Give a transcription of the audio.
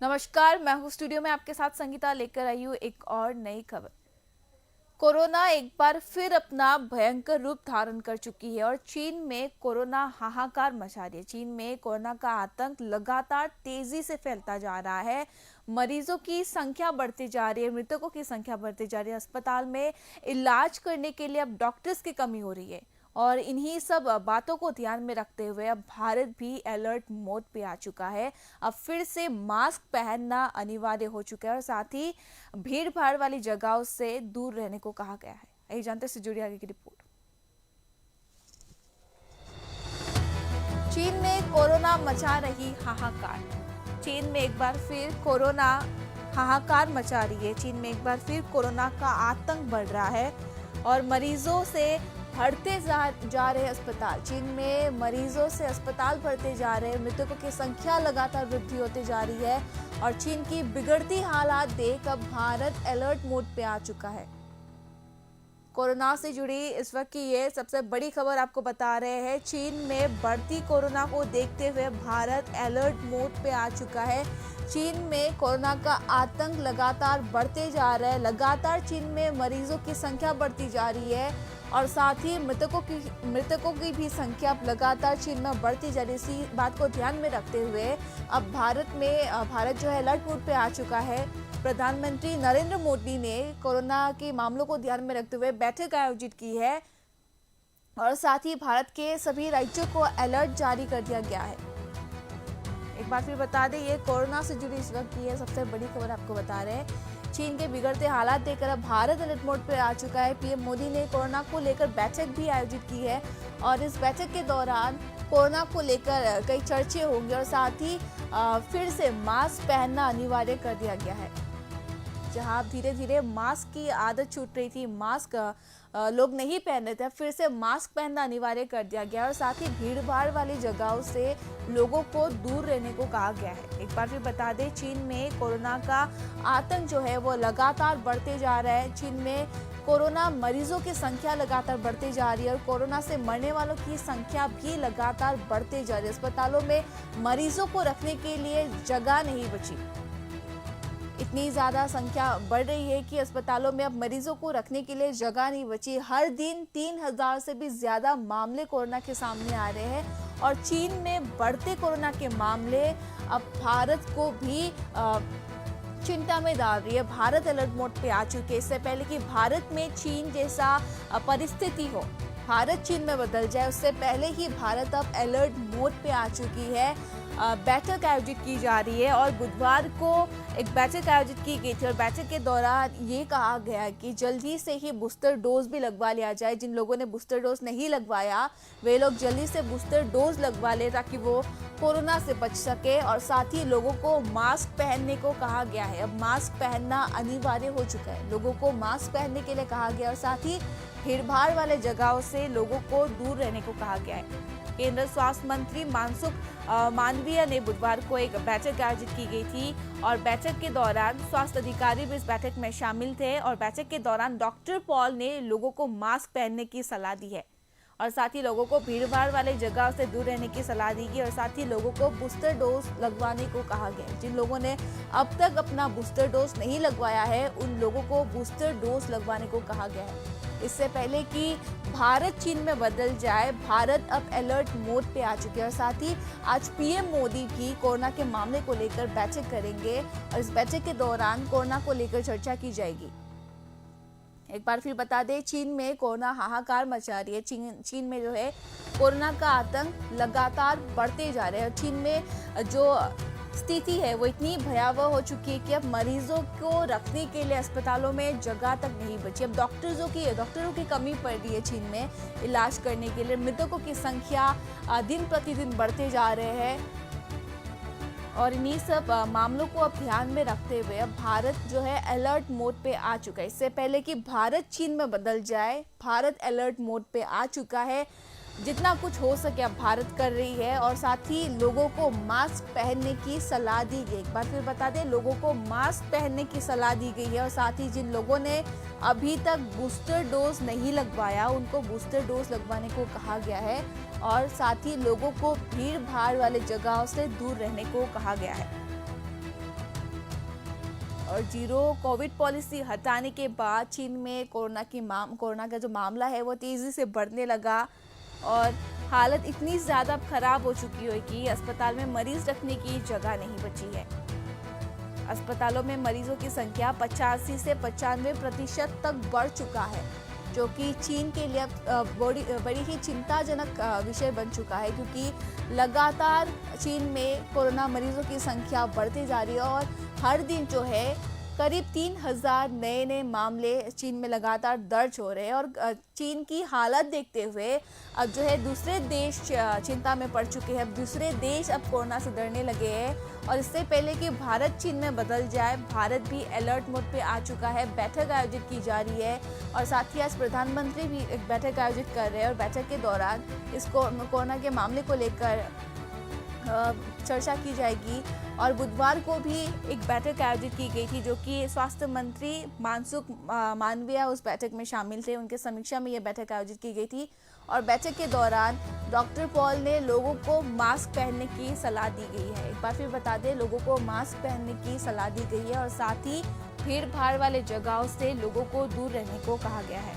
नमस्कार, मैं हूँ स्टूडियो में आपके साथ संगीता लेकर आई हूँ एक और नई खबर। कोरोना एक बार फिर अपना भयंकर रूप धारण कर चुकी है और चीन में कोरोना हाहाकार मचा रही है। चीन में कोरोना का आतंक लगातार तेजी से फैलता जा रहा है। मरीजों की संख्या बढ़ती जा रही है, मृतकों की संख्या बढ़ती जा रही है। अस्पताल में इलाज करने के लिए अब डॉक्टर्स की कमी हो रही है और इन्हीं सब बातों को ध्यान में रखते हुए अब भारत भी अलर्ट मोड पे आ चुका है। अब फिर से मास्क पहनना अनिवार्य हो चुका है और साथ ही भीड़ भाड़ वाली जगहों से दूर रहने को कहा गया है। यही जानते से जुड़ी आगे की रिपोर्ट। चीन में कोरोना मचा रही हाहाकार। चीन में एक बार फिर कोरोना हाहाकार मचा रही है। चीन में एक बार फिर कोरोना का आतंक बढ़ रहा है और मरीजों से भरते जा रहे अस्पताल। चीन में मरीजों से अस्पताल भरते जा रहे, मृतकों की संख्या लगातार वृद्धि होती जा रही है और चीन की बिगड़ती हालात देख अब भारत अलर्ट मोड पे आ चुका है। कोरोना से जुड़ी इस वक्त की ये सबसे बड़ी खबर आपको बता रहे हैं। चीन में बढ़ती कोरोना को देखते हुए भारत अलर्ट मोड पे आ चुका है। चीन में कोरोना का आतंक लगातार बढ़ते जा रहा है। लगातार चीन में मरीजों की संख्या बढ़ती जा रही है और साथ ही मृतकों की भी संख्या लगातार चीन में बढ़ती जा रही है। इसी बात को ध्यान में रखते हुए अब भारत जो है अलर्ट मोड पे आ चुका है। प्रधानमंत्री नरेंद्र मोदी ने कोरोना के मामलों को ध्यान में रखते हुए बैठक आयोजित की है और साथ ही भारत के सभी राज्यों को अलर्ट जारी कर दिया गया है। एक बार फिर बता दें, ये कोरोना से जुड़ी इस वक्त की है सबसे बड़ी खबर आपको बता रहे हैं। चीन के बिगड़ते हालात देखकर अब भारत अलर्ट मोड पर आ चुका है। पीएम मोदी ने कोरोना को लेकर बैठक भी आयोजित की है और इस बैठक के दौरान कोरोना को लेकर कई चर्चे होंगे और साथ ही फिर से मास्क पहनना अनिवार्य कर दिया गया है। जहां धीरे धीरे मास्क की आदत छूट रही थी, मास्क लोग नहीं पहन रहे थे, फिर से मास्क पहनना अनिवार्य कर दिया गया और साथ ही भीड़ भाड़ वाली जगहों से लोगों को दूर रहने को कहा गया है। एक बार फिर बता दें, चीन में कोरोना का आतंक जो है वो लगातार बढ़ते जा रहा है। चीन में कोरोना मरीजों की संख्या लगातार बढ़ती जा रही है और कोरोना से मरने वालों की संख्या भी लगातार बढ़ते जा रही है। अस्पतालों में मरीजों को रखने के लिए जगह नहीं बची। इतनी ज्यादा संख्या बढ़ रही है कि अस्पतालों में अब मरीजों को रखने के लिए जगह नहीं बची। हर दिन 3000 से भी ज्यादा मामले कोरोना के सामने आ रहे हैं और चीन में बढ़ते कोरोना के मामले अब भारत को भी चिंता में डाल रही है। भारत अलर्ट मोड पे आ चुके। इससे पहले कि भारत में चीन जैसा परिस्थिति हो, भारत चीन में बदल जाए, उससे पहले ही भारत अब अलर्ट मोड पे आ चुकी है। बैठक आयोजित की जा रही है और बुधवार को एक बैठक आयोजित की गई थी और बैठक के दौरान ये कहा गया कि जल्दी से ही बूस्टर डोज भी लगवा लिया जाए। जिन लोगों ने बूस्टर डोज नहीं लगवाया वे लोग जल्दी से बूस्टर डोज लगवा ले ताकि वो कोरोना से बच सके और साथ ही लोगों को मास्क पहनने को कहा गया है। अब मास्क पहनना अनिवार्य हो चुका है। लोगों को मास्क पहनने के लिए कहा गया और साथ ही भीड़ भाड़ वाले जगहों से लोगों को दूर रहने को कहा गया है। केंद्रीय स्वास्थ्य मंत्री मनसुख मांडविया ने बुधवार को एक बैठक आयोजित की गई थी और बैठक के दौरान स्वास्थ्य अधिकारी भी इस बैठक में शामिल थे और बैठक के दौरान डॉक्टर पॉल ने लोगों को मास्क पहनने की सलाह दी है और साथ ही लोगों को भीड़ भाड़ वाले जगह से दूर रहने की सलाह दी गई और साथ ही लोगों को बूस्टर डोज लगवाने को कहा गया। जिन लोगों ने अब तक अपना बूस्टर डोज नहीं लगवाया है उन लोगों को बूस्टर डोज लगवाने को कहा गया है। इससे पहले कि भारत चीन में बदल जाए, भारत अब अलर्ट मोड पे आ चुके हैं और साथ ही आज पीएम मोदी भी कोरोना के मामले को लेकर बैठक करेंगे और इस बैठक के दौरान कोरोना को लेकर चर्चा की जाएगी। एक बार फिर बता दें, चीन में कोरोना हाहाकार मचा रही है। चीन में जो है कोरोना का आतंक लगातार बढ़ते जा रहे हैं। चीन में जो स्थिति है वो इतनी भयावह हो चुकी है कि अब मरीजों को रखने के लिए अस्पतालों में जगह तक नहीं बची। अब डॉक्टरों की कमी पड़ रही है चीन में इलाज करने के लिए। मृतकों की संख्या दिन प्रतिदिन बढ़ते जा रहे हैं और इन्हीं सब मामलों को अब ध्यान में रखते हुए अब भारत जो है अलर्ट मोड पे आ चुका है। इससे पहले कि भारत चीन में बदल जाए, भारत अलर्ट मोड पे आ चुका है। जितना कुछ हो सके अब भारत कर रही है और साथ ही लोगों को मास्क पहनने की सलाह दी गई। एक बार फिर बता दें, लोगों को मास्क पहनने की सलाह दी गई है और साथ ही जिन लोगों ने अभी तक बूस्टर डोज नहीं लगवाया उनको बूस्टर डोज लगवाने को कहा गया है और साथ ही लोगों को भीड़ भाड़ वाले जगहों से दूर रहने को कहा गया है। और जीरो कोविड पॉलिसी हटाने के बाद चीन में कोरोना का जो मामला है वो तेज़ी से बढ़ने लगा और हालत इतनी ज़्यादा खराब हो चुकी है कि अस्पताल में मरीज रखने की जगह नहीं बची है। अस्पतालों में मरीजों की संख्या 85 से 95% तक बढ़ चुका है, जो कि चीन के लिए बड़ी ही चिंताजनक विषय बन चुका है, क्योंकि लगातार चीन में कोरोना मरीजों की संख्या बढ़ती जा रही है और हर दिन जो है करीब 3000 नए मामले चीन में लगातार दर्ज हो रहे हैं। और चीन की हालत देखते हुए अब जो है दूसरे देश चिंता में पड़ चुके हैं। अब दूसरे देश अब कोरोना से डरने लगे हैं और इससे पहले कि भारत चीन में बदल जाए, भारत भी अलर्ट मोड पे आ चुका है। बैठक आयोजित की जा रही है और साथ ही आज प्रधानमंत्री भी एक बैठक आयोजित कर रहे हैं और बैठक के दौरान इसको कोरोना के मामले को लेकर चर्चा की जाएगी। और बुधवार को भी एक बैठक आयोजित की गई थी, जो कि स्वास्थ्य मंत्री मनसुख मांडविया उस बैठक में शामिल थे। उनके समीक्षा में यह बैठक आयोजित की गई थी और बैठक के दौरान डॉक्टर पॉल ने लोगों को मास्क पहनने की सलाह दी गई है। एक बार फिर बता दें, लोगों को मास्क पहनने की सलाह दी गई है और साथ ही भीड़ भाड़ वाले जगहों से लोगों को दूर रहने को कहा गया है।